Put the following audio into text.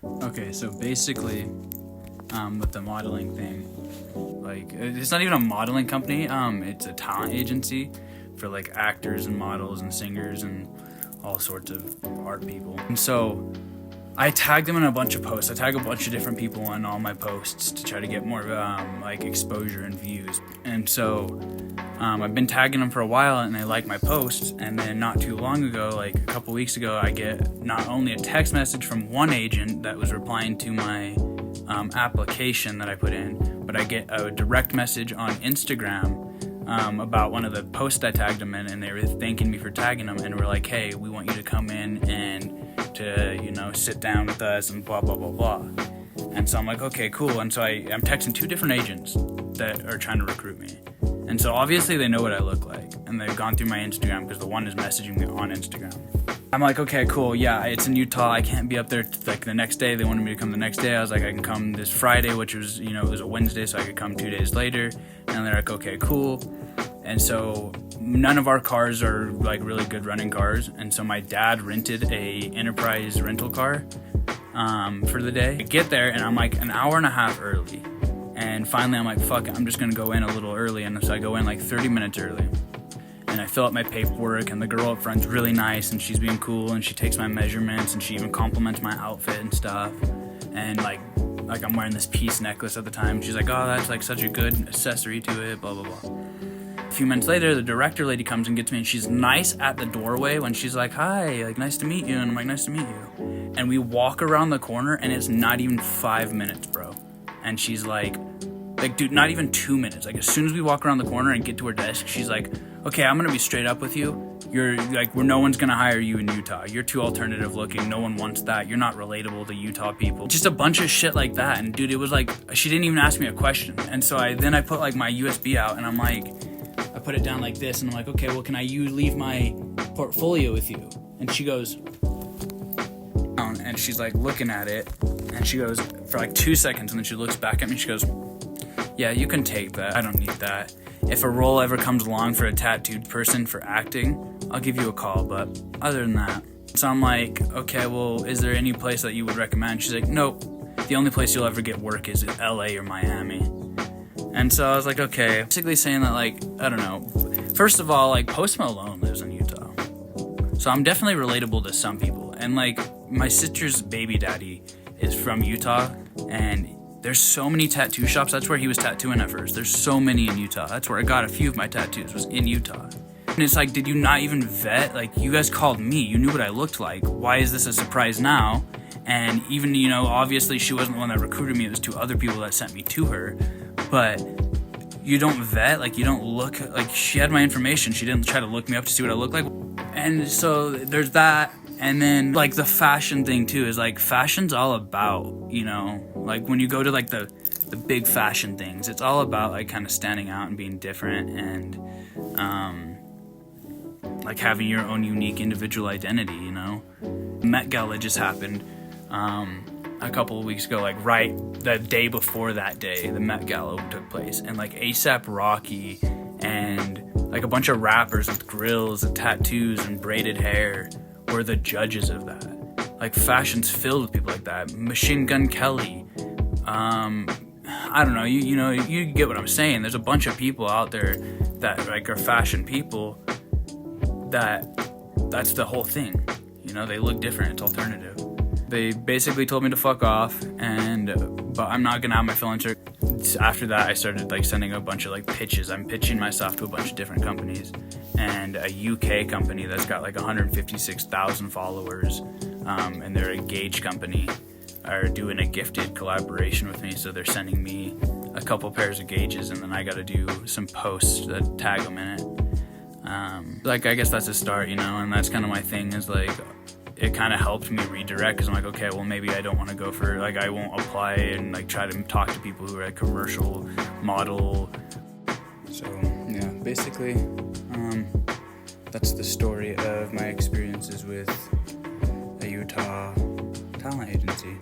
Okay, so basically, with the modeling thing, like it's not even a modeling company. It's a talent agency for like actors and models and singers and all sorts of art people. And so I tagged them in a bunch of posts. I tag a bunch of different people on all my posts to try to get more like exposure and views. And so I've been tagging them for a while, and they like my posts. And then not too long ago, like a couple weeks ago, I get not only a text message from one agent that was replying to my application that I put in, but I get a direct message on Instagram about one of the posts I tagged them in, and they were thanking me for tagging them, and were like, hey, we want you to come in and to, sit down with us and blah, blah, blah, blah. And so I'm like, okay, cool. And so I'm texting two different agents that are trying to recruit me. And so obviously they know what I look like, and they've gone through my Instagram because the one is messaging me on Instagram. I'm like, okay, cool. Yeah, it's in Utah. I can't be up there like the next day. They wanted me to come the next day. I was like, I can come this Friday, which was, it was a Wednesday, so I could come 2 days later. And they're like, okay, cool. And so none of our cars are like really good running cars. And so my dad rented a Enterprise rental car for the day. I get there and I'm like an hour and a half early. And finally I'm like, fuck it, I'm just gonna go in a little early. And so I go in like 30 minutes early. And I fill out my paperwork, and the girl up front's really nice, and she's being cool, and she takes my measurements, and she even compliments my outfit and stuff. And like I'm wearing this piece necklace at the time. She's like, oh, that's like such a good accessory to it, blah, blah, blah. A few minutes later, the director lady comes and gets me, and she's nice at the doorway when she's like, hi, like, nice to meet you. And I'm like, nice to meet you. And we walk around the corner, and it's not even 5 minutes, bro. And she's like, dude, not even 2 minutes. Like, as soon as we walk around the corner and get to her desk, she's like, okay, I'm gonna be straight up with you. You're like, no one's gonna hire you in Utah. You're too alternative looking. No one wants that. You're not relatable to Utah people. Just a bunch of shit like that. And dude, it was like, she didn't even ask me a question. And so I put like my USB out, and I'm like, I put it down like this, and I'm like, okay, well, can I leave my portfolio with you? And she goes, and she's like looking at it, and she goes for like 2 seconds, and then she looks back at me, and she goes, yeah, you can take that. I don't need that. If a role ever comes along for a tattooed person for acting, I'll give you a call, but other than that. So I'm like, okay, well, is there any place that you would recommend? She's like, nope. The only place you'll ever get work is in LA or Miami. And so I was like, okay. Basically saying that, like, I don't know. First of all, like, Post Malone lives in Utah. So I'm definitely relatable to some people. And, like, my sister's baby daddy is from Utah, and there's so many tattoo shops. That's where he was tattooing at first. There's so many in Utah. That's where I got a few of my tattoos, was in Utah. And it's like, did you not even vet? Like, you guys called me. You knew what I looked like. Why is this a surprise now? And even, obviously she wasn't the one that recruited me. It was two other people that sent me to her. But you don't vet. Like, you don't look. Like, she had my information. She didn't try to look me up to see what I look like. And so there's that. And then, like, the fashion thing, too, is, like, fashion's all about, like, when you go to, like, the big fashion things, it's all about, like, kind of standing out and being different and, like, having your own unique individual identity, Met Gala just happened a couple of weeks ago, like, right the day before that day, the Met Gala took place. And, like, A$AP Rocky and, like, a bunch of rappers with grills and tattoos and braided hair were the judges of that. Like, fashion's filled with people like that. Machine Gun Kelly. I don't know. You get what I'm saying. There's a bunch of people out there that, like, are fashion people. That's the whole thing. They look different. It's alternative. They basically told me to fuck off, but I'm not gonna have my feelings hurt. After that, I started, like, sending a bunch of, like, pitches. I'm pitching myself to a bunch of different companies. And a UK company that's got like 156,000 followers, and they're a gauge company, are doing a gifted collaboration with me. So they're sending me a couple pairs of gauges, and then I got to do some posts that tag them in it. Like, I guess that's a start, and that's kind of my thing, is like, it kind of helped me redirect, because I'm like, okay, well, maybe I don't want to go for, like, I won't apply and, like, try to talk to people who are like commercial model. So yeah, basically, that's the story of my experiences with a Utah talent agency.